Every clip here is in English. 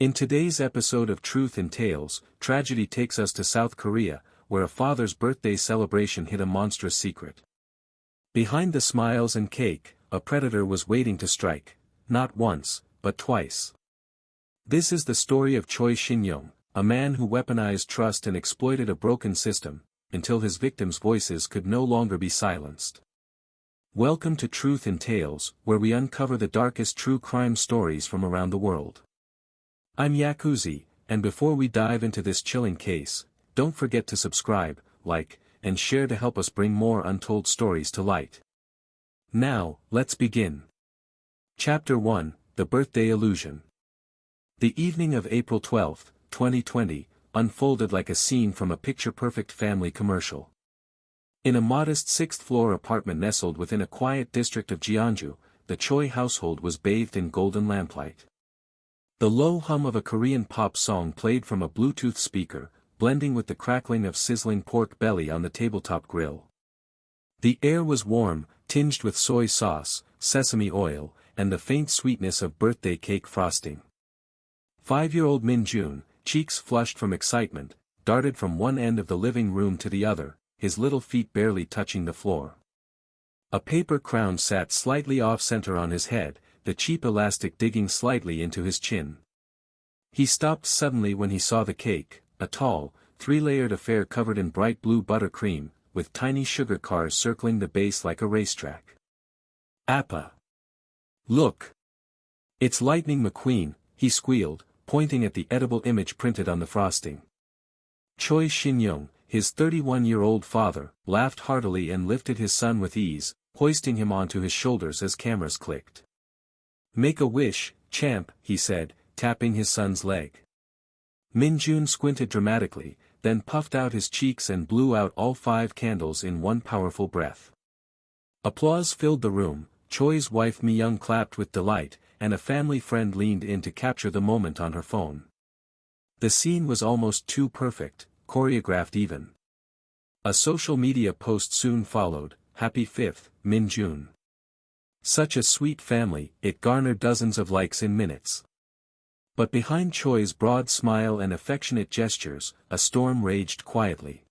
In today's episode of Truth in Tales, tragedy takes us to South Korea, where a father's birthday celebration hid a monstrous secret. Behind the smiles and cake, a predator was waiting to strike, not once, but twice. This is the story of Choi Shin-jung, a man who weaponized trust and exploited a broken system, until his victims' voices could no longer be silenced. Welcome to Truth in Tales, where we uncover the darkest true crime stories from around the world. I'm Yakuzi, and before we dive into this chilling case, don't forget to subscribe, like, and share to help us bring more untold stories to light. Now, let's begin. Chapter 1, The Birthday Illusion. The evening of April 12, 2020, unfolded like a scene from a picture-perfect family commercial. In a modest sixth-floor apartment nestled within a quiet district of Jeonju, the Choi household was bathed in golden lamplight. The low hum of a Korean pop song played from a Bluetooth speaker, blending with the crackling of sizzling pork belly on the tabletop grill. The air was warm, tinged with soy sauce, sesame oil, and the faint sweetness of birthday cake frosting. 5-year-old Min-jun, cheeks flushed from excitement, darted from one end of the living room to the other, his little feet barely touching the floor. A paper crown sat slightly off-center on his head, the cheap elastic digging slightly into his chin. He stopped suddenly when he saw the cake, a tall, 3-layered affair covered in bright blue buttercream, with tiny sugar cars circling the base like a racetrack. Appa! Look! It's Lightning McQueen, he squealed, pointing at the edible image printed on the frosting. Choi Shin-jung, his 31-year-old father, laughed heartily and lifted his son with ease, hoisting him onto his shoulders as cameras clicked. "Make a wish, champ," he said, tapping his son's leg. Min-jun squinted dramatically, then puffed out his cheeks and blew out all 5 candles in one powerful breath. Applause filled the room, Choi's wife Mi-young clapped with delight, and a family friend leaned in to capture the moment on her phone. The scene was almost too perfect, choreographed even. A social media post soon followed, "Happy 5th, Min-jun. Such a sweet family," it garnered dozens of likes in minutes. But behind Choi's broad smile and affectionate gestures, a storm raged quietly.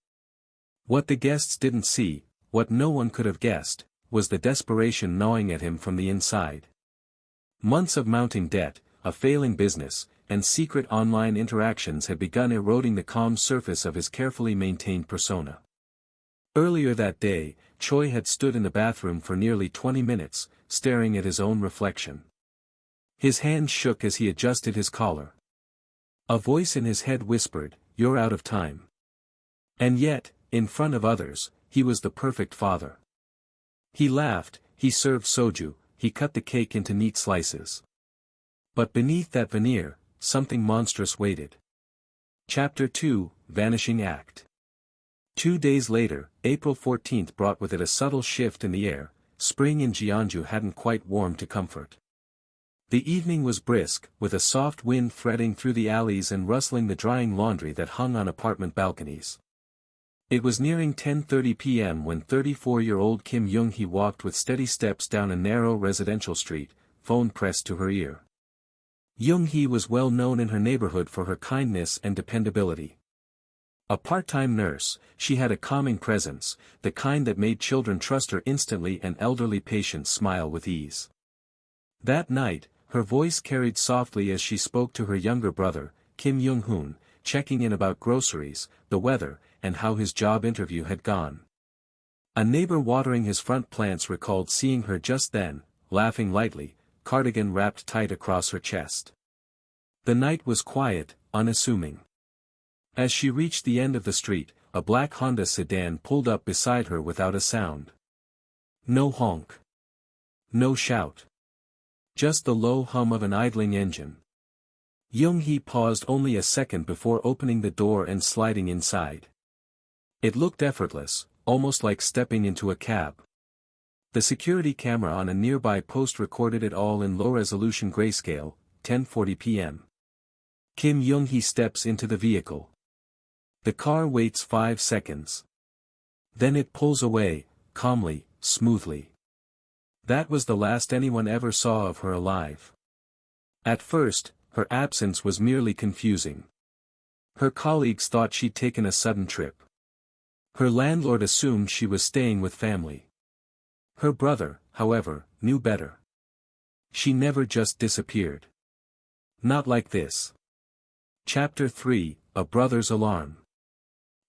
What the guests didn't see, what no one could have guessed, was the desperation gnawing at him from the inside. Months of mounting debt, a failing business, and secret online interactions had begun eroding the calm surface of his carefully maintained persona. Earlier that day, Choi had stood in the bathroom for nearly 20 minutes, staring at his own reflection. His hand shook as he adjusted his collar. A voice in his head whispered, "You're out of time." And yet, in front of others, he was the perfect father. He laughed, he served soju, he cut the cake into neat slices. But beneath that veneer, something monstrous waited. Chapter 2, Vanishing Act. 2 days later, April 14th brought with it a subtle shift in the air. Spring in Jeonju hadn't quite warmed to comfort. The evening was brisk, with a soft wind threading through the alleys and rustling the drying laundry that hung on apartment balconies. It was nearing 10:30 p.m. when 34-year-old Kim Young-hee walked with steady steps down a narrow residential street, phone pressed to her ear. Young-hee was well known in her neighborhood for her kindness and dependability. A part-time nurse, she had a calming presence, the kind that made children trust her instantly and elderly patients smile with ease. That night, her voice carried softly as she spoke to her younger brother, Kim Young-hoon, checking in about groceries, the weather, and how his job interview had gone. A neighbor watering his front plants recalled seeing her just then, laughing lightly, cardigan wrapped tight across her chest. The night was quiet, unassuming. As she reached the end of the street, a black Honda sedan pulled up beside her without a sound. No honk. No shout. Just the low hum of an idling engine. Young-hee paused only a second before opening the door and sliding inside. It looked effortless, almost like stepping into a cab. The security camera on a nearby post recorded it all in low-resolution grayscale, 10:40 p.m. Kim Young-hee steps into the vehicle. The car waits 5 seconds. Then it pulls away, calmly, smoothly. That was the last anyone ever saw of her alive. At first, her absence was merely confusing. Her colleagues thought she'd taken a sudden trip. Her landlord assumed she was staying with family. Her brother, however, knew better. She never just disappeared. Not like this. Chapter 3, A Brother's Alarm.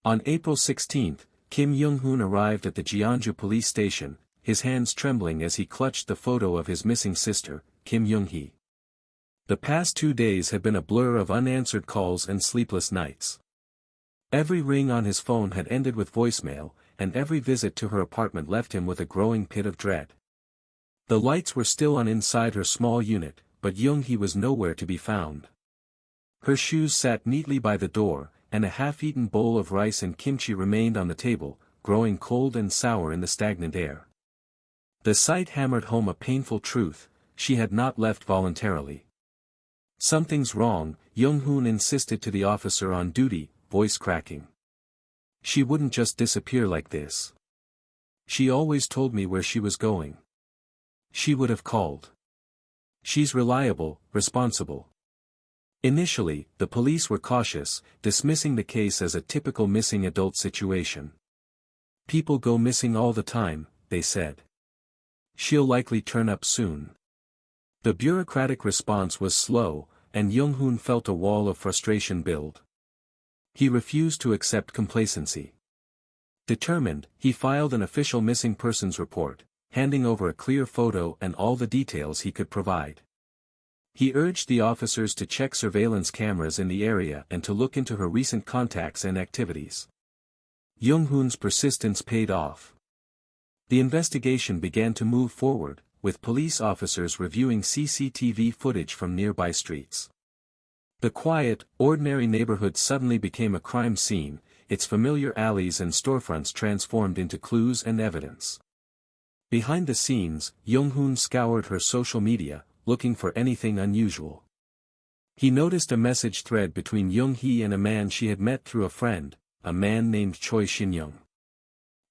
On April 16, Kim Young-hoon arrived at the Jeonju police station, his hands trembling as he clutched the photo of his missing sister, Kim Young-hee. The past 2 days had been a blur of unanswered calls and sleepless nights. Every ring on his phone had ended with voicemail, and every visit to her apartment left him with a growing pit of dread. The lights were still on inside her small unit, but Young-hee was nowhere to be found. Her shoes sat neatly by the door, and a half-eaten bowl of rice and kimchi remained on the table, growing cold and sour in the stagnant air. The sight hammered home a painful truth: she had not left voluntarily. "Something's wrong," Young-hoon insisted to the officer on duty, voice cracking. "She wouldn't just disappear like this. She always told me where she was going. She would have called. She's reliable, responsible." Initially, the police were cautious, dismissing the case as a typical missing adult situation. "People go missing all the time," they said. "She'll likely turn up soon." The bureaucratic response was slow, and Young-hoon felt a wall of frustration build. He refused to accept complacency. Determined, he filed an official missing persons report, handing over a clear photo and all the details he could provide. He urged the officers to check surveillance cameras in the area and to look into her recent contacts and activities. Young-hoon's persistence paid off. The investigation began to move forward, with police officers reviewing CCTV footage from nearby streets. The quiet, ordinary neighborhood suddenly became a crime scene, its familiar alleys and storefronts transformed into clues and evidence. Behind the scenes, Young-hoon scoured her social media, looking for anything unusual. He noticed a message thread between Young-hee and a man she had met through a friend, a man named Choi Shin-jung.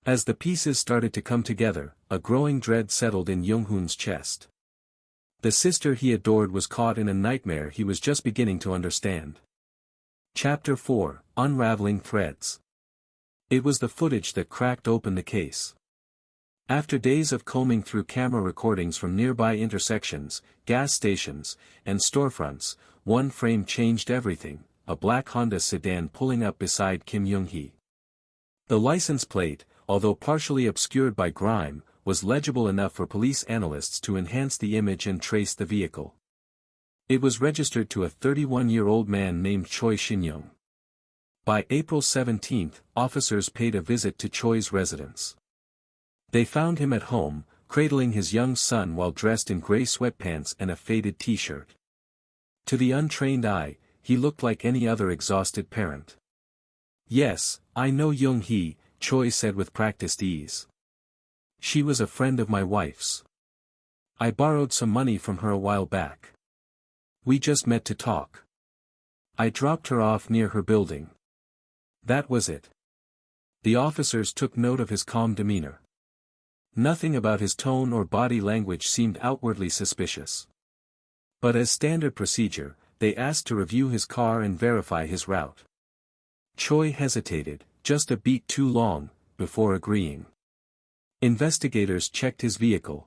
As the pieces started to come together, a growing dread settled in Young-hoon's chest. The sister he adored was caught in a nightmare he was just beginning to understand. Chapter 4, Unraveling Threads. It was the footage that cracked open the case. After days of combing through camera recordings from nearby intersections, gas stations, and storefronts, one frame changed everything: a black Honda sedan pulling up beside Kim Young-hee. The license plate, although partially obscured by grime, was legible enough for police analysts to enhance the image and trace the vehicle. It was registered to a 31-year-old man named Choi Shin-jung. By April 17, officers paid a visit to Choi's residence. They found him at home, cradling his young son while dressed in gray sweatpants and a faded t-shirt. To the untrained eye, he looked like any other exhausted parent. "Yes, I know Young-hee," Choi said with practiced ease. "She was a friend of my wife's. I borrowed some money from her a while back. We just met to talk. I dropped her off near her building. That was it." The officers took note of his calm demeanor. Nothing about his tone or body language seemed outwardly suspicious. But as standard procedure, they asked to review his car and verify his route. Choi hesitated, just a beat too long, before agreeing. Investigators checked his vehicle.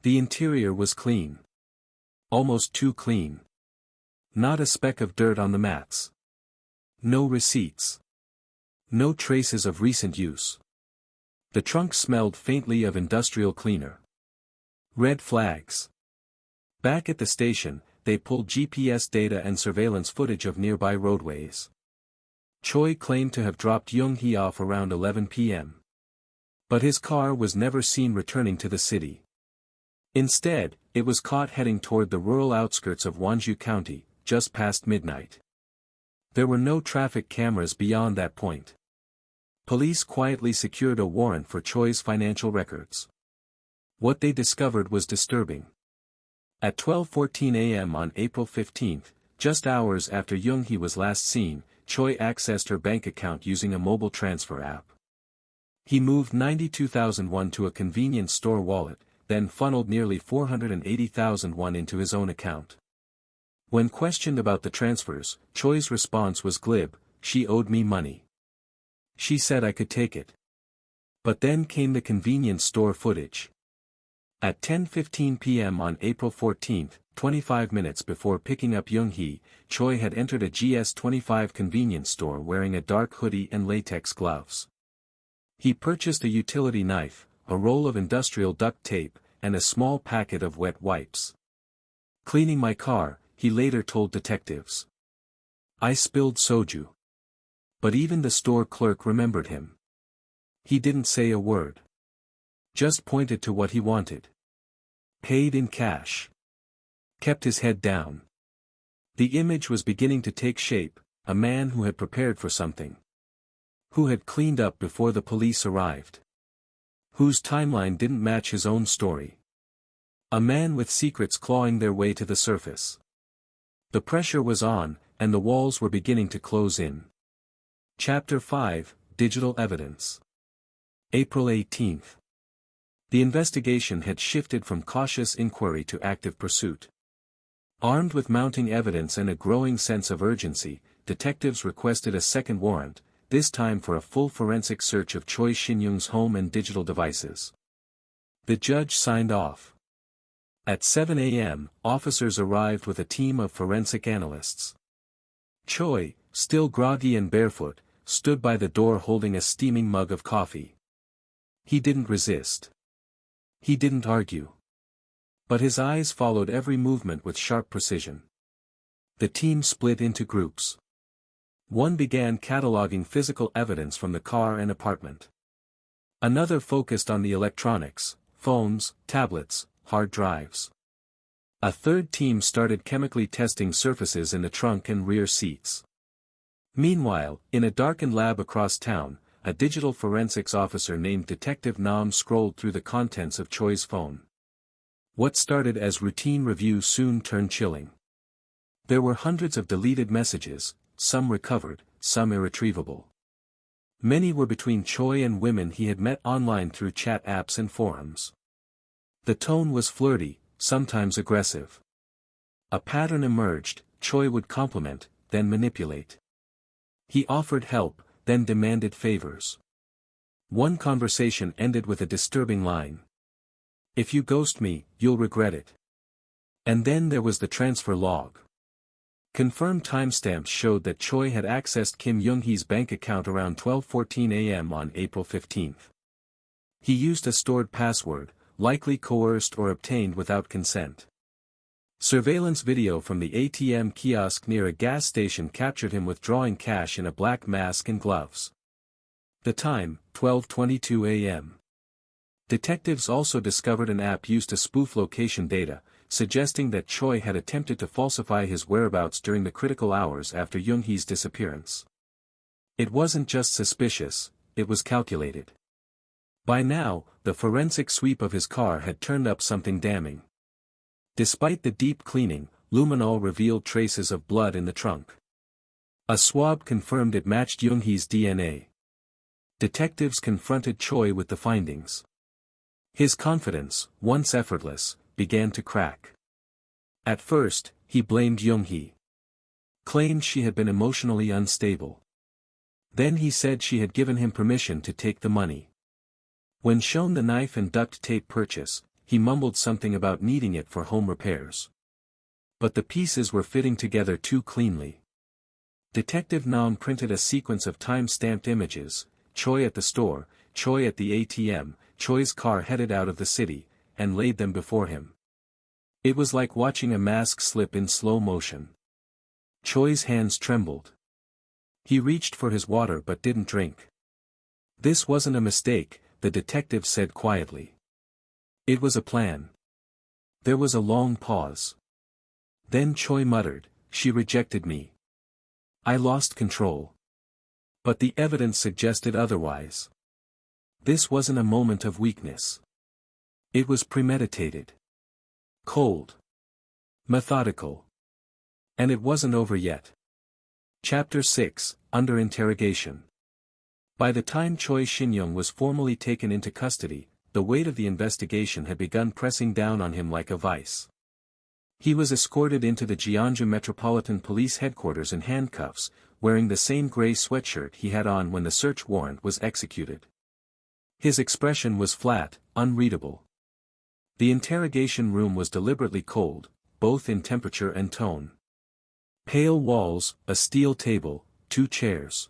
The interior was clean. Almost too clean. Not a speck of dirt on the mats. No receipts. No traces of recent use. The trunk smelled faintly of industrial cleaner. Red flags. Back at the station, they pulled GPS data and surveillance footage of nearby roadways. Choi claimed to have dropped Young-hee off around 11 p.m. But his car was never seen returning to the city. Instead, it was caught heading toward the rural outskirts of Wonju County, just past midnight. There were no traffic cameras beyond that point. Police quietly secured a warrant for Choi's financial records. What they discovered was disturbing. At 12:14 a.m. on April 15, just hours after Young-hee was last seen, Choi accessed her bank account using a mobile transfer app. He moved 92,000 won to a convenience store wallet, then funneled nearly 480,000 won into his own account. When questioned about the transfers, Choi's response was glib: "She owed me money. She said I could take it." But then came the convenience store footage. At 10:15 p.m. on April 14, 25 minutes before picking up Young-hee, Choi had entered a GS25 convenience store wearing a dark hoodie and latex gloves. He purchased a utility knife, a roll of industrial duct tape, and a small packet of wet wipes. "Cleaning my car," he later told detectives. "I spilled soju." But even the store clerk remembered him. He didn't say a word. Just pointed to what he wanted. Paid in cash. Kept his head down. The image was beginning to take shape: a man who had prepared for something. Who had cleaned up before the police arrived. Whose timeline didn't match his own story. A man with secrets clawing their way to the surface. The pressure was on, and the walls were beginning to close in. Chapter 5, Digital Evidence. April 18. The investigation had shifted from cautious inquiry to active pursuit. Armed with mounting evidence and a growing sense of urgency, detectives requested a second warrant, this time for a full forensic search of Choi Shin-jung's home and digital devices. The judge signed off. At 7 a.m., officers arrived with a team of forensic analysts. Choi, still groggy and barefoot, stood by the door holding a steaming mug of coffee. He didn't resist. He didn't argue. But his eyes followed every movement with sharp precision. The team split into groups. One began cataloging physical evidence from the car and apartment. Another focused on the electronics, phones, tablets, hard drives. A third team started chemically testing surfaces in the trunk and rear seats. Meanwhile, in a darkened lab across town, a digital forensics officer named Detective Nam scrolled through the contents of Choi's phone. What started as routine review soon turned chilling. There were hundreds of deleted messages, some recovered, some irretrievable. Many were between Choi and women he had met online through chat apps and forums. The tone was flirty, sometimes aggressive. A pattern emerged: Choi would compliment, then manipulate. He offered help, then demanded favors. One conversation ended with a disturbing line. "If you ghost me, you'll regret it." And then there was the transfer log. Confirmed timestamps showed that Choi had accessed Kim Young-hee's bank account around 12:14 a.m. on April 15. He used a stored password, likely coerced or obtained without consent. Surveillance video from the ATM kiosk near a gas station captured him withdrawing cash in a black mask and gloves. The time, 12:22 a.m. Detectives also discovered an app used to spoof location data, suggesting that Choi had attempted to falsify his whereabouts during the critical hours after Young-hee's disappearance. It wasn't just suspicious, it was calculated. By now, the forensic sweep of his car had turned up something damning. Despite the deep cleaning, luminol revealed traces of blood in the trunk. A swab confirmed it matched Young-hee's DNA. Detectives confronted Choi with the findings. His confidence, once effortless, began to crack. At first, he blamed Young-hee. Claimed she had been emotionally unstable. Then he said she had given him permission to take the money. When shown the knife and duct tape purchase, he mumbled something about needing it for home repairs. But the pieces were fitting together too cleanly. Detective Nam printed a sequence of time-stamped images: Choi at the store, Choi at the ATM, Choi's car headed out of the city, and laid them before him. It was like watching a mask slip in slow motion. Choi's hands trembled. He reached for his water but didn't drink. This wasn't a mistake, the detective said quietly. It was a plan. There was a long pause. Then Choi muttered, "She rejected me. I lost control." But the evidence suggested otherwise. This wasn't a moment of weakness. It was premeditated. Cold. Methodical. And it wasn't over yet. Chapter 6, Under Interrogation. By the time Choi Shin-jung was formally taken into custody, the weight of the investigation had begun pressing down on him like a vice. He was escorted into the Jeonju Metropolitan Police Headquarters in handcuffs, wearing the same gray sweatshirt he had on when the search warrant was executed. His expression was flat, unreadable. The interrogation room was deliberately cold, both in temperature and tone. Pale walls, a steel table, 2 chairs.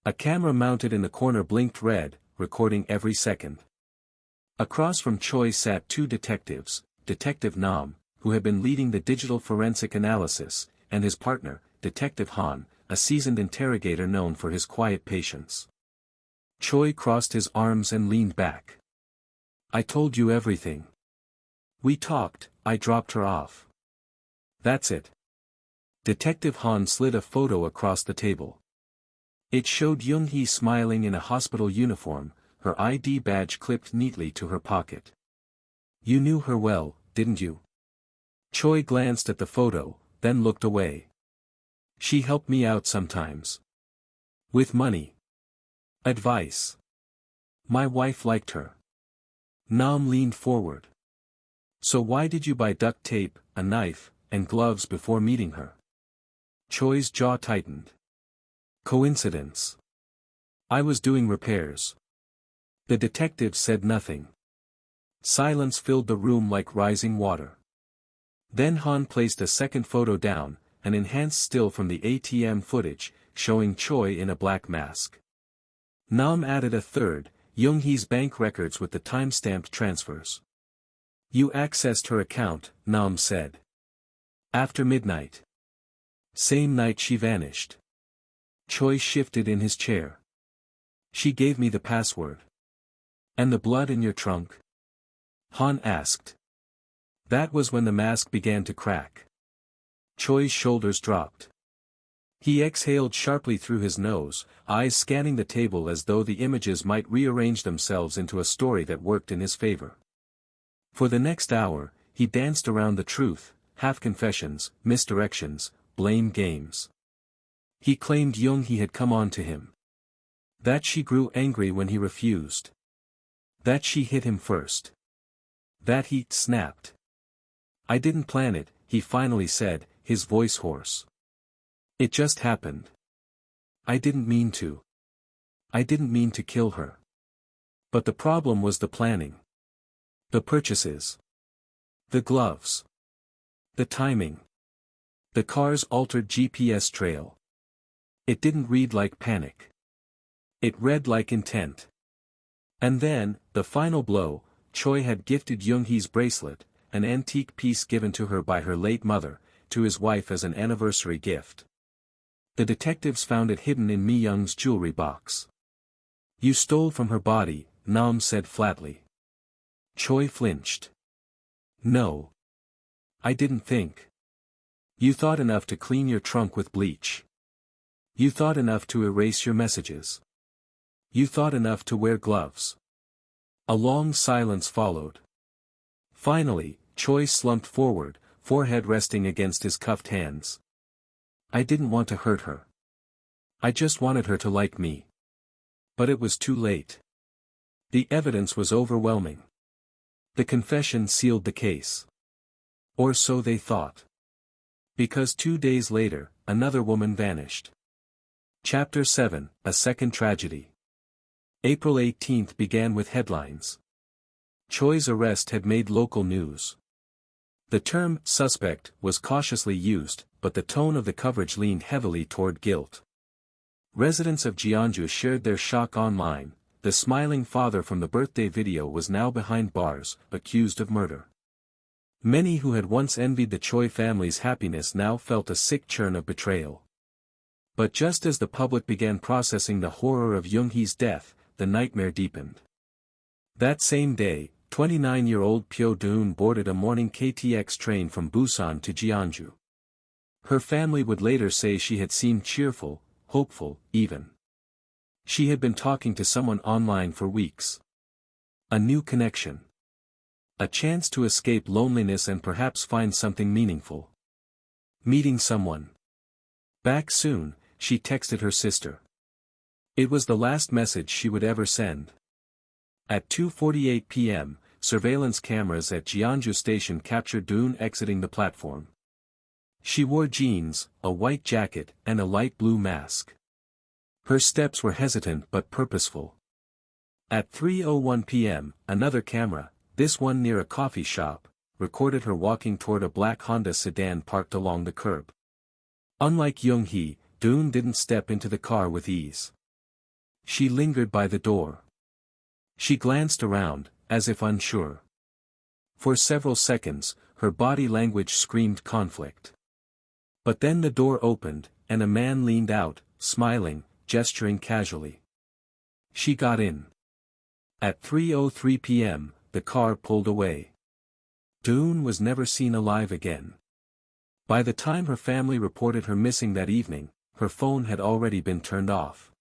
A camera mounted in the corner blinked red, recording every second. Across from Choi sat 2 detectives, Detective Nam, who had been leading the digital forensic analysis, and his partner, Detective Han, a seasoned interrogator known for his quiet patience. Choi crossed his arms and leaned back. "I told you everything. We talked, I dropped her off. That's it." Detective Han slid a photo across the table. It showed Young-hee smiling in a hospital uniform, her ID badge clipped neatly to her pocket. "You knew her well, didn't you?" Choi glanced at the photo, then looked away. "She helped me out sometimes. With money. Advice. My wife liked her." Nam leaned forward. "So why did you buy duct tape, a knife, and gloves before meeting her?" Choi's jaw tightened. "Coincidence. I was doing repairs." The detective said nothing. Silence filled the room like rising water. Then Han placed a second photo down, an enhanced still from the ATM footage, showing Choi in a black mask. Nam added a third, Young-hee's bank records with the time-stamped transfers. "You accessed her account," Nam said. "After midnight. Same night she vanished." Choi shifted in his chair. "She gave me the password." "And the blood in your trunk?" Han asked. That was when the mask began to crack. Choi's shoulders dropped. He exhaled sharply through his nose, eyes scanning the table as though the images might rearrange themselves into a story that worked in his favor. For the next hour, he danced around the truth, half-confessions, misdirections, blame games. He claimed Young-hee had come on to him. That she grew angry when he refused. That she hit him first. That he snapped. "I didn't plan it," he finally said, his voice hoarse. "It just happened. I didn't mean to. I didn't mean to kill her. But the problem was the planning. The purchases. The gloves. The timing. The car's altered GPS trail. It didn't read like panic. It read like intent." And then, the final blow, Choi had gifted Young-hee's bracelet, an antique piece given to her by her late mother, to his wife as an anniversary gift. The detectives found it hidden in Mi-young's jewelry box. "You stole from her body," Nam said flatly. Choi flinched. "No. I didn't think. You thought enough to clean your trunk with bleach. You thought enough to erase your messages. You thought enough to wear gloves." A long silence followed. Finally, Choi slumped forward, forehead resting against his cuffed hands. "I didn't want to hurt her. I just wanted her to like me. But it was too late. The evidence was overwhelming. The confession sealed the case. Or so they thought. Because 2 days later, another woman vanished. Chapter 7, A Second Tragedy. April 18 began with headlines. Choi's arrest had made local news. The term "suspect" was cautiously used, but the tone of the coverage leaned heavily toward guilt. Residents of Jeonju shared their shock online. The smiling father from the birthday video was now behind bars, accused of murder. Many who had once envied the Choi family's happiness now felt a sick churn of betrayal. But just as the public began processing the horror of Young-hee's death, the nightmare deepened. That same day, 29-year-old Pyo Doon boarded a morning KTX train from Busan to Jeonju. Her family would later say she had seemed cheerful, hopeful, even. She had been talking to someone online for weeks. A new connection. A chance to escape loneliness and perhaps find something meaningful. Meeting someone. Back soon, she texted her sister. It was the last message she would ever send. At 2:48 p.m., surveillance cameras at Jeonju Station captured Doon exiting the platform. She wore jeans, a white jacket, and a light blue mask. Her steps were hesitant but purposeful. At 3:01 p.m., another camera, this one near a coffee shop, recorded her walking toward a black Honda sedan parked along the curb. Unlike Young-hee, Doon didn't step into the car with ease. She lingered by the door. She glanced around, as if unsure. For several seconds, her body language screamed conflict. But then the door opened, and a man leaned out, smiling, gesturing casually. She got in. At 3:03 p.m., the car pulled away. Doon was never seen alive again. By the time her family reported her missing that evening, her phone had already been turned off.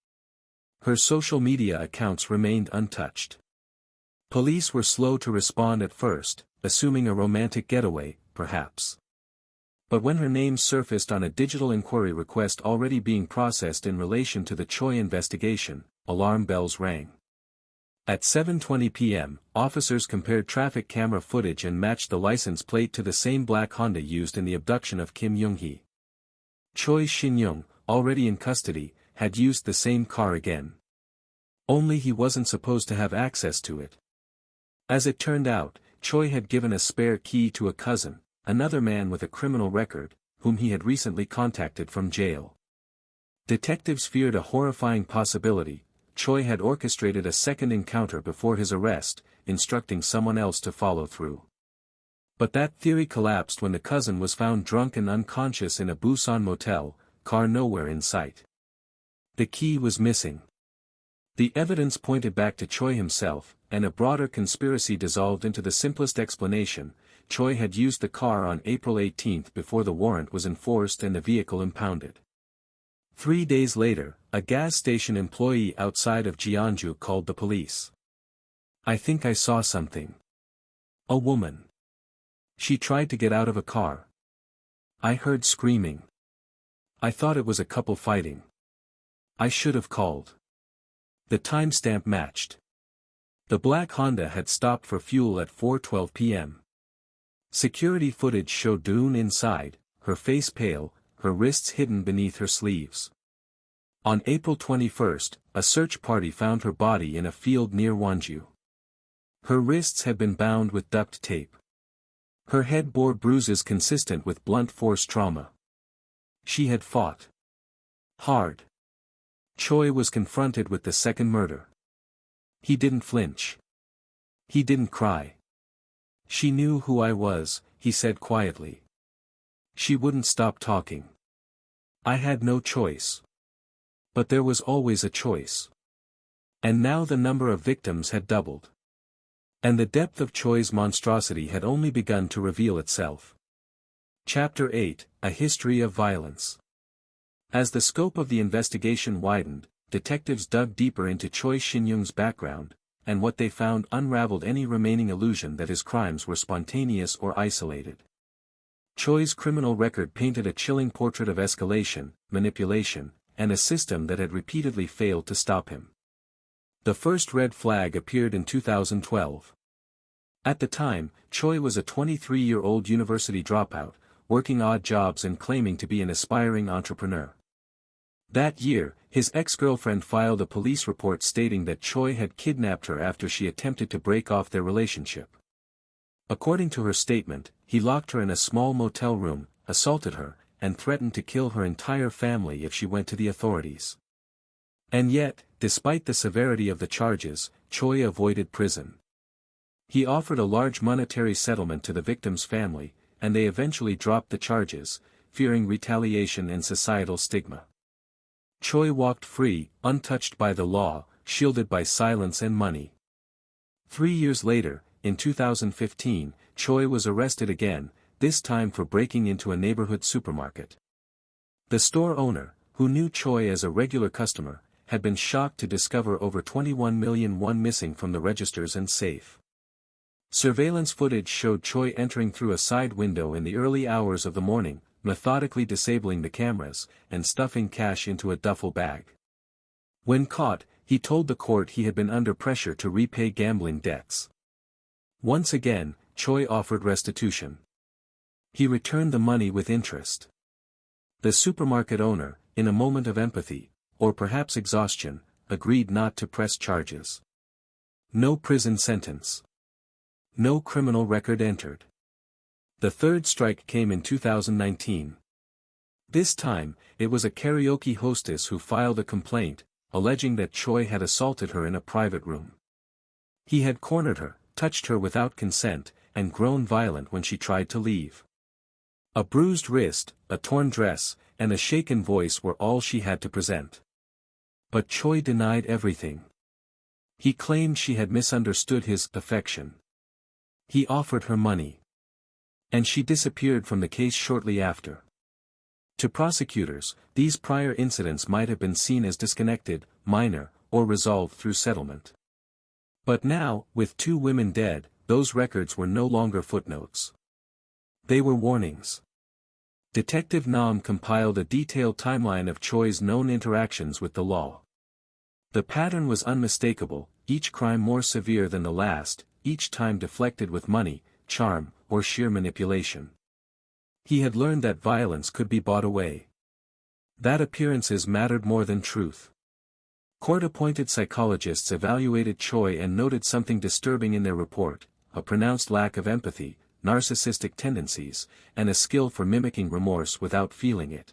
Her social media accounts remained untouched. Police were slow to respond at first, assuming a romantic getaway, perhaps. But when her name surfaced on a digital inquiry request already being processed in relation to the Choi investigation, alarm bells rang. At 7:20 p.m., officers compared traffic camera footage and matched the license plate to the same black Honda used in the abduction of Kim Young-hee. Choi Shin-jung, already in custody, had used the same car again. Only he wasn't supposed to have access to it. As it turned out, Choi had given a spare key to a cousin, another man with a criminal record, whom he had recently contacted from jail. Detectives feared a horrifying possibility. Choi had orchestrated a second encounter before his arrest, instructing someone else to follow through. But that theory collapsed when the cousin was found drunk and unconscious in a Busan motel, car nowhere in sight. The key was missing. The evidence pointed back to Choi himself, and a broader conspiracy dissolved into the simplest explanation: Choi had used the car on April 18 before the warrant was enforced and the vehicle impounded. 3 days later, a gas station employee outside of Jeonju called the police. "I think I saw something. A woman. She tried to get out of a car. I heard screaming. I thought it was a couple fighting. I should have called." The timestamp matched. The black Honda had stopped for fuel at 4:12 p.m. Security footage showed Doon inside, her face pale, her wrists hidden beneath her sleeves. On April 21, a search party found her body in a field near Wonju. Her wrists had been bound with duct tape. Her head bore bruises consistent with blunt force trauma. She had fought hard. Choi was confronted with the second murder. He didn't flinch. He didn't cry. "She knew who I was," he said quietly. "She wouldn't stop talking. I had no choice. But there was always a choice." And now the number of victims had doubled. And the depth of Choi's monstrosity had only begun to reveal itself. Chapter 8: A History of Violence. As the scope of the investigation widened, detectives dug deeper into Choi Shin-jung's background, and what they found unraveled any remaining illusion that his crimes were spontaneous or isolated. Choi's criminal record painted a chilling portrait of escalation, manipulation, and a system that had repeatedly failed to stop him. The first red flag appeared in 2012. At the time, Choi was a 23-year-old university dropout, working odd jobs and claiming to be an aspiring entrepreneur. That year, his ex-girlfriend filed a police report stating that Choi had kidnapped her after she attempted to break off their relationship. According to her statement, he locked her in a small motel room, assaulted her, and threatened to kill her entire family if she went to the authorities. And yet, despite the severity of the charges, Choi avoided prison. He offered a large monetary settlement to the victim's family, and they eventually dropped the charges, fearing retaliation and societal stigma. Choi walked free, untouched by the law, shielded by silence and money. 3 years later, in 2015, Choi was arrested again, this time for breaking into a neighborhood supermarket. The store owner, who knew Choi as a regular customer, had been shocked to discover over 21 million won missing from the registers and safe. Surveillance footage showed Choi entering through a side window in the early hours of the morning, methodically disabling the cameras, and stuffing cash into a duffel bag. When caught, he told the court he had been under pressure to repay gambling debts. Once again, Choi offered restitution. He returned the money with interest. The supermarket owner, in a moment of empathy, or perhaps exhaustion, agreed not to press charges. No prison sentence. No criminal record entered. The third strike came in 2019. This time, it was a karaoke hostess who filed a complaint, alleging that Choi had assaulted her in a private room. He had cornered her, touched her without consent, and grown violent when she tried to leave. A bruised wrist, a torn dress, and a shaken voice were all she had to present. But Choi denied everything. He claimed she had misunderstood his affection. He offered her money. And she disappeared from the case shortly after. To prosecutors, these prior incidents might have been seen as disconnected, minor, or resolved through settlement. But now, with 2 women dead, those records were no longer footnotes. They were warnings. Detective Nam compiled a detailed timeline of Choi's known interactions with the law. The pattern was unmistakable, each crime more severe than the last, each time deflected with money, charm, or sheer manipulation. He had learned that violence could be bought away. That appearances mattered more than truth. Court-appointed psychologists evaluated Choi and noted something disturbing in their report: a pronounced lack of empathy, narcissistic tendencies, and a skill for mimicking remorse without feeling it.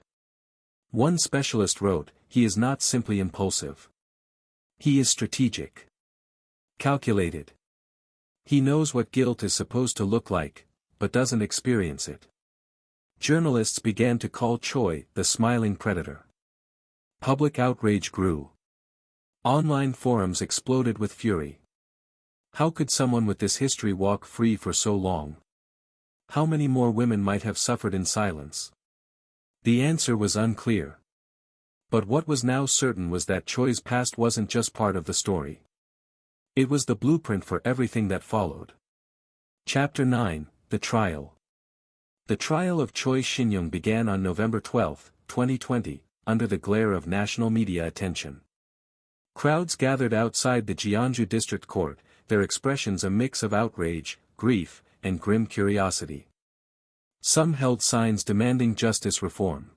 One specialist wrote, "He is not simply impulsive. He is strategic. Calculated. He knows what guilt is supposed to look like, but doesn't experience it." Journalists began to call Choi the smiling predator. Public outrage grew. Online forums exploded with fury. How could someone with this history walk free for so long? How many more women might have suffered in silence? The answer was unclear. But what was now certain was that Choi's past wasn't just part of the story. It was the blueprint for everything that followed. Chapter 9, The Trial. The trial of Choi Shin-jung began on November 12, 2020, under the glare of national media attention. Crowds gathered outside the Jeonju District Court, their expressions a mix of outrage, grief, and grim curiosity. Some held signs demanding justice reform.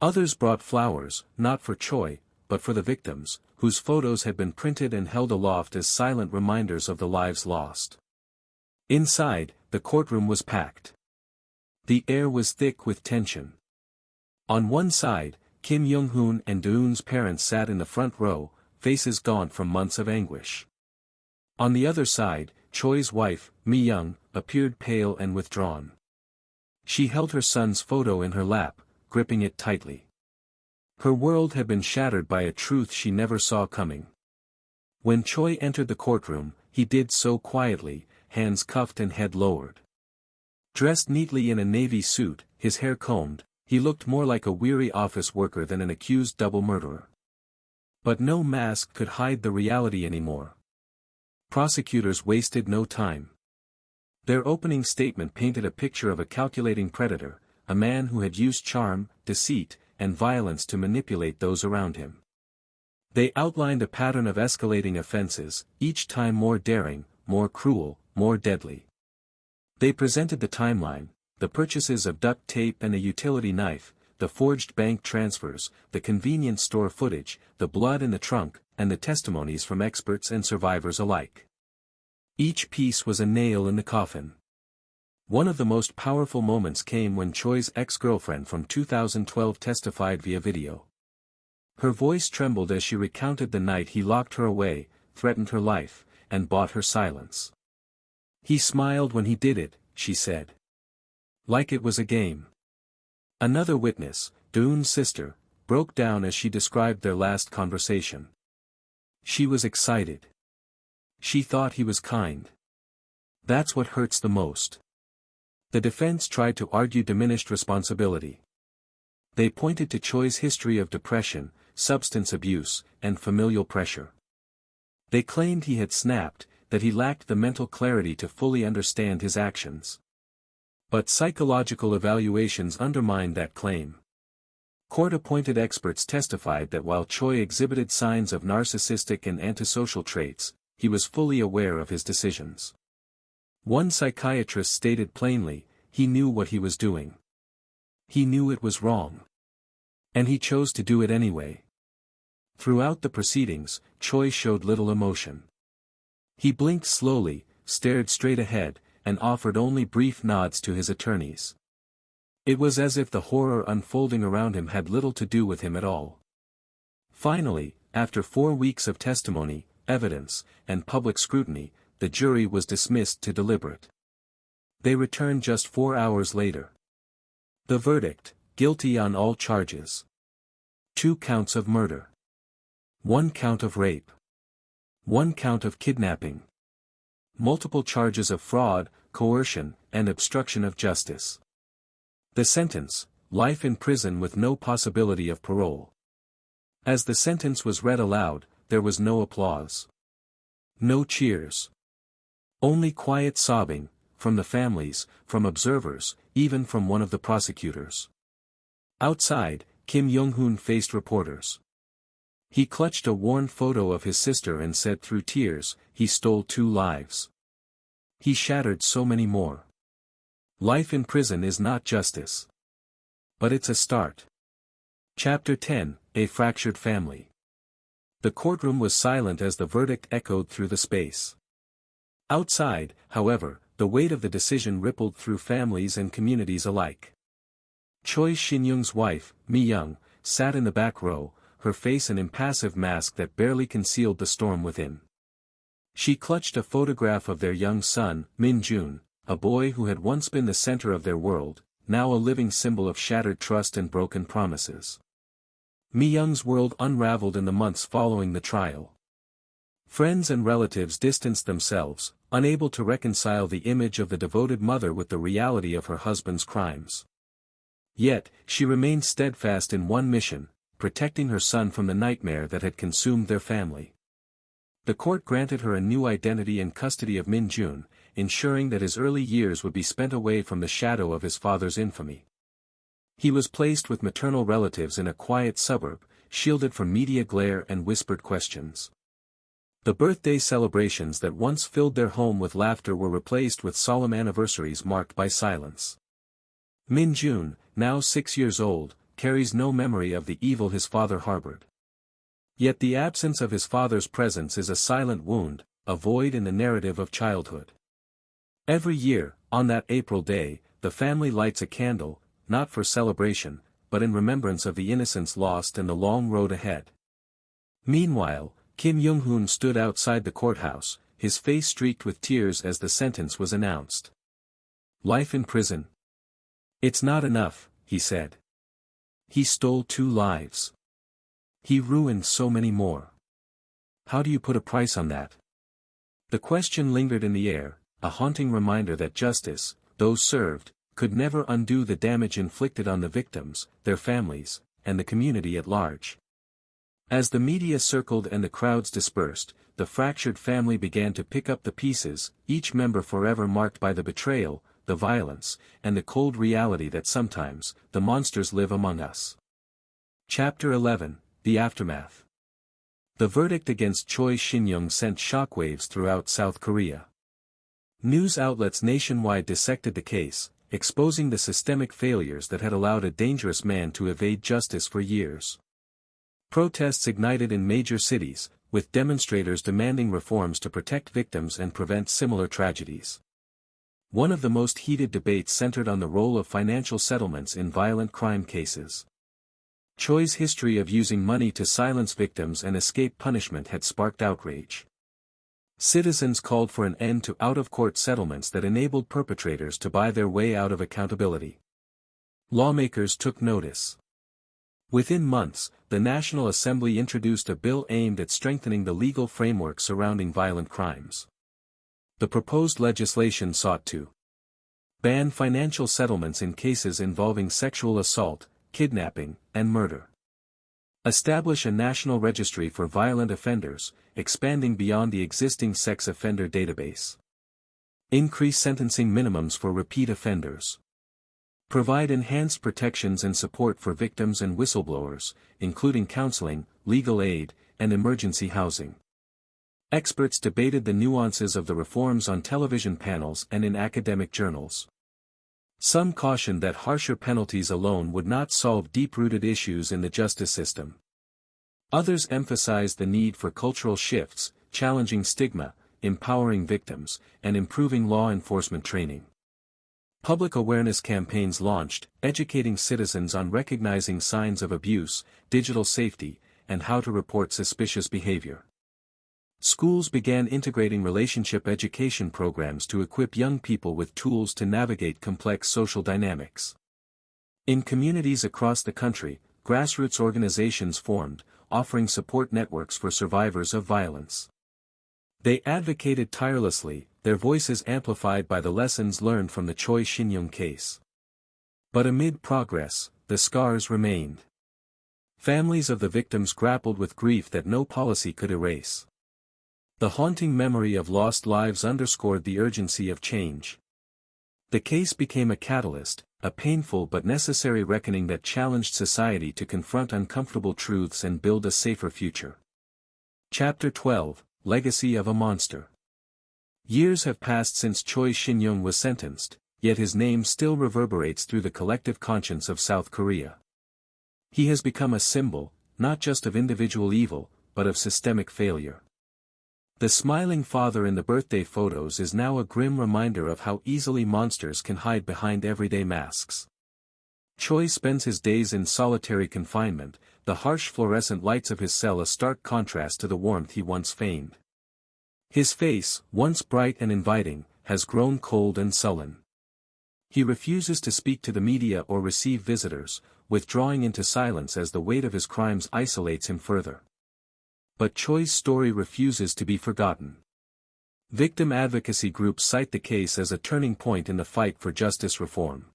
Others brought flowers, not for Choi, but for the victims, whose photos had been printed and held aloft as silent reminders of the lives lost. Inside, the courtroom was packed. The air was thick with tension. On one side, Kim Young-hoon and Do-eun's parents sat in the front row, faces gaunt from months of anguish. On the other side, Choi's wife, Mi-young, appeared pale and withdrawn. She held her son's photo in her lap, gripping it tightly. Her world had been shattered by a truth she never saw coming. When Choi entered the courtroom, he did so quietly, hands cuffed and head lowered. Dressed neatly in a navy suit, his hair combed, he looked more like a weary office worker than an accused double murderer. But no mask could hide the reality anymore. Prosecutors wasted no time. Their opening statement painted a picture of a calculating predator, a man who had used charm, deceit, and violence to manipulate those around him. They outlined a pattern of escalating offenses, each time more daring, more cruel, more deadly. They presented the timeline: the purchases of duct tape and a utility knife, the forged bank transfers, the convenience store footage, the blood in the trunk, and the testimonies from experts and survivors alike. Each piece was a nail in the coffin. One of the most powerful moments came when Choi's ex-girlfriend from 2012 testified via video. Her voice trembled as she recounted the night he locked her away, threatened her life, and bought her silence. "He smiled when he did it," she said. "Like it was a game." Another witness, Do-eun's sister, broke down as she described their last conversation. She was excited. She thought he was kind. That's what hurts the most. The defense tried to argue diminished responsibility. They pointed to Choi's history of depression, substance abuse, and familial pressure. They claimed he had snapped, that he lacked the mental clarity to fully understand his actions. But psychological evaluations undermined that claim. Court-appointed experts testified that while Choi exhibited signs of narcissistic and antisocial traits, he was fully aware of his decisions. One psychiatrist stated plainly, he knew what he was doing. He knew it was wrong. And he chose to do it anyway. Throughout the proceedings, Choi showed little emotion. He blinked slowly, stared straight ahead, and offered only brief nods to his attorneys. It was as if the horror unfolding around him had little to do with him at all. Finally, after 4 weeks of testimony, evidence, and public scrutiny, the jury was dismissed to deliberate. They returned just 4 hours later. The verdict: guilty on all charges. 2 counts of murder. 1 count of rape. 1 count of kidnapping. Multiple charges of fraud, coercion, and obstruction of justice. The sentence: life in prison with no possibility of parole. As the sentence was read aloud, there was no applause. No cheers. Only quiet sobbing, from the families, from observers, even from one of the prosecutors. Outside, Kim Young-hoon faced reporters. He clutched a worn photo of his sister and said through tears, he stole 2 lives. He shattered so many more. Life in prison is not justice. But it's a start. Chapter 10, A Fractured Family. The courtroom was silent as the verdict echoed through the space. Outside, however, the weight of the decision rippled through families and communities alike. Choi Shin-jung's wife, Mi-young, sat in the back row, her face an impassive mask that barely concealed the storm within. She clutched a photograph of their young son, Min-jun, a boy who had once been the center of their world, now a living symbol of shattered trust and broken promises. Mi-young's world unraveled in the months following the trial. Friends and relatives distanced themselves, unable to reconcile the image of the devoted mother with the reality of her husband's crimes. Yet, she remained steadfast in one mission: protecting her son from the nightmare that had consumed their family. The court granted her a new identity and custody of Min-jun, ensuring that his early years would be spent away from the shadow of his father's infamy. He was placed with maternal relatives in a quiet suburb, shielded from media glare and whispered questions. The birthday celebrations that once filled their home with laughter were replaced with solemn anniversaries marked by silence. Min-jun, now 6 years old, carries no memory of the evil his father harbored. Yet the absence of his father's presence is a silent wound, a void in the narrative of childhood. Every year, on that April day, the family lights a candle, not for celebration, but in remembrance of the innocence lost and the long road ahead. Meanwhile, Kim Young-hoon stood outside the courthouse, his face streaked with tears as the sentence was announced. Life in prison. It's not enough, he said. He stole 2 lives. He ruined so many more. How do you put a price on that? The question lingered in the air, a haunting reminder that justice, those served, could never undo the damage inflicted on the victims, their families, and the community at large. As the media circled and the crowds dispersed, the fractured family began to pick up the pieces, each member forever marked by the betrayal, the violence, and the cold reality that sometimes, the monsters live among us. Chapter 11, The Aftermath. The verdict against Choi Shin-jung sent shockwaves throughout South Korea. News outlets nationwide dissected the case, exposing the systemic failures that had allowed a dangerous man to evade justice for years. Protests ignited in major cities, with demonstrators demanding reforms to protect victims and prevent similar tragedies. One of the most heated debates centered on the role of financial settlements in violent crime cases. Choi's history of using money to silence victims and escape punishment had sparked outrage. Citizens called for an end to out-of-court settlements that enabled perpetrators to buy their way out of accountability. Lawmakers took notice. Within months, the National Assembly introduced a bill aimed at strengthening the legal framework surrounding violent crimes. The proposed legislation sought to ban financial settlements in cases involving sexual assault, kidnapping, and murder. Establish a national registry for violent offenders, expanding beyond the existing sex offender database. Increase sentencing minimums for repeat offenders. Provide enhanced protections and support for victims and whistleblowers, including counseling, legal aid, and emergency housing. Experts debated the nuances of the reforms on television panels and in academic journals. Some cautioned that harsher penalties alone would not solve deep-rooted issues in the justice system. Others emphasized the need for cultural shifts, challenging stigma, empowering victims, and improving law enforcement training. Public awareness campaigns launched, educating citizens on recognizing signs of abuse, digital safety, and how to report suspicious behavior. Schools began integrating relationship education programs to equip young people with tools to navigate complex social dynamics. In communities across the country, grassroots organizations formed, offering support networks for survivors of violence. They advocated tirelessly, their voices amplified by the lessons learned from the Choi Shin-jung case. But amid progress, the scars remained. Families of the victims grappled with grief that no policy could erase. The haunting memory of lost lives underscored the urgency of change. The case became a catalyst, a painful but necessary reckoning that challenged society to confront uncomfortable truths and build a safer future. Chapter 12, Legacy of a Monster. Years have passed since Choi Shin-jung was sentenced, yet his name still reverberates through the collective conscience of South Korea. He has become a symbol, not just of individual evil, but of systemic failure. The smiling father in the birthday photos is now a grim reminder of how easily monsters can hide behind everyday masks. Choi spends his days in solitary confinement, the harsh fluorescent lights of his cell a stark contrast to the warmth he once feigned. His face, once bright and inviting, has grown cold and sullen. He refuses to speak to the media or receive visitors, withdrawing into silence as the weight of his crimes isolates him further. But Choi's story refuses to be forgotten. Victim advocacy groups cite the case as a turning point in the fight for justice reform.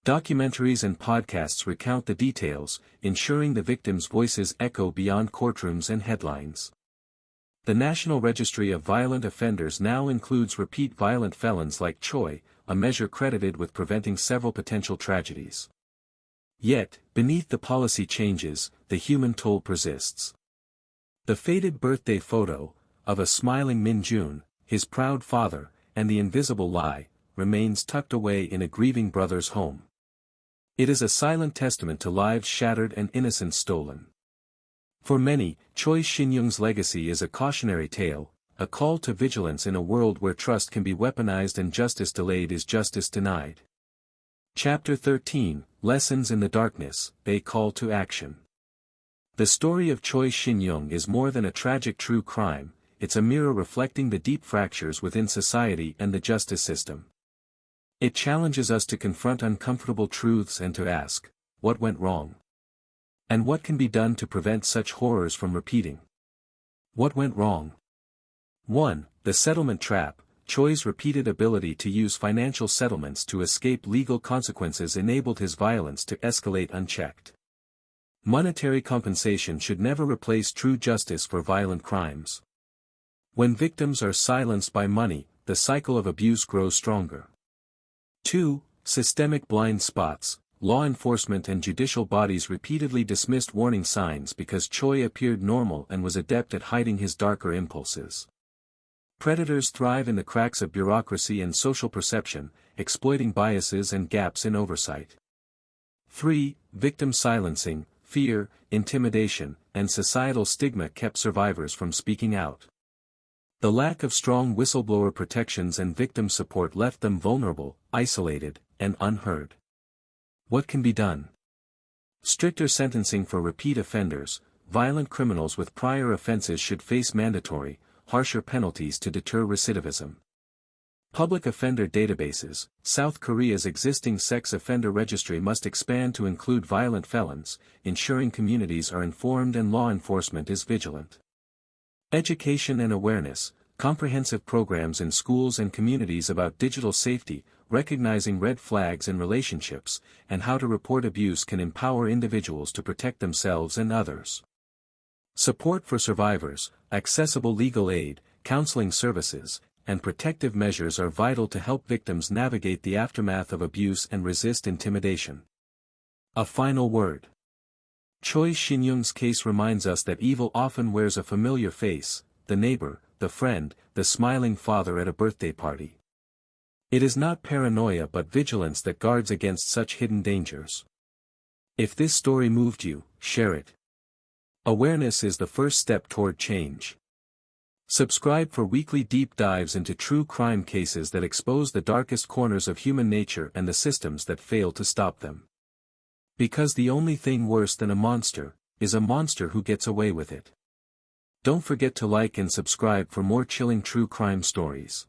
Documentaries and podcasts recount the details, ensuring the victims' voices echo beyond courtrooms and headlines. The National Registry of Violent Offenders now includes repeat violent felons like Choi, a measure credited with preventing several potential tragedies. Yet, beneath the policy changes, the human toll persists. The faded birthday photo, of a smiling Min-jun, his proud father, and the invisible lie, remains tucked away in a grieving brother's home. It is a silent testament to lives shattered and innocence stolen. For many, Choi Shin-jung's legacy is a cautionary tale, a call to vigilance in a world where trust can be weaponized and justice delayed is justice denied. Chapter 13, Lessons in the Darkness, A Call to Action. The story of Choi Shin-jung is more than a tragic true crime, it's a mirror reflecting the deep fractures within society and the justice system. It challenges us to confront uncomfortable truths and to ask, what went wrong? And what can be done to prevent such horrors from repeating? What went wrong? 1. The settlement trap. Choi's repeated ability to use financial settlements to escape legal consequences enabled his violence to escalate unchecked. Monetary compensation should never replace true justice for violent crimes. When victims are silenced by money, the cycle of abuse grows stronger. 2. Systemic blind spots. Law enforcement and judicial bodies repeatedly dismissed warning signs because Choi appeared normal and was adept at hiding his darker impulses. Predators thrive in the cracks of bureaucracy and social perception, exploiting biases and gaps in oversight. 3. Victim silencing. Fear, intimidation, and societal stigma kept survivors from speaking out. The lack of strong whistleblower protections and victim support left them vulnerable, isolated, and unheard. What can be done? Stricter sentencing for repeat offenders. Violent criminals with prior offenses should face mandatory, harsher penalties to deter recidivism. Public offender databases. South Korea's existing sex offender registry must expand to include violent felons, ensuring communities are informed and law enforcement is vigilant. Education and awareness. Comprehensive programs in schools and communities about digital safety, recognizing red flags in relationships, and how to report abuse can empower individuals to protect themselves and others. Support for survivors. Accessible legal aid, counseling services, and protective measures are vital to help victims navigate the aftermath of abuse and resist intimidation. A final word. Choi Shin-jung's case reminds us that evil often wears a familiar face, the neighbor, the friend, the smiling father at a birthday party. It is not paranoia but vigilance that guards against such hidden dangers. If this story moved you, share it. Awareness is the first step toward change. Subscribe for weekly deep dives into true crime cases that expose the darkest corners of human nature and the systems that fail to stop them. Because the only thing worse than a monster is a monster who gets away with it. Don't forget to like and subscribe for more chilling true crime stories.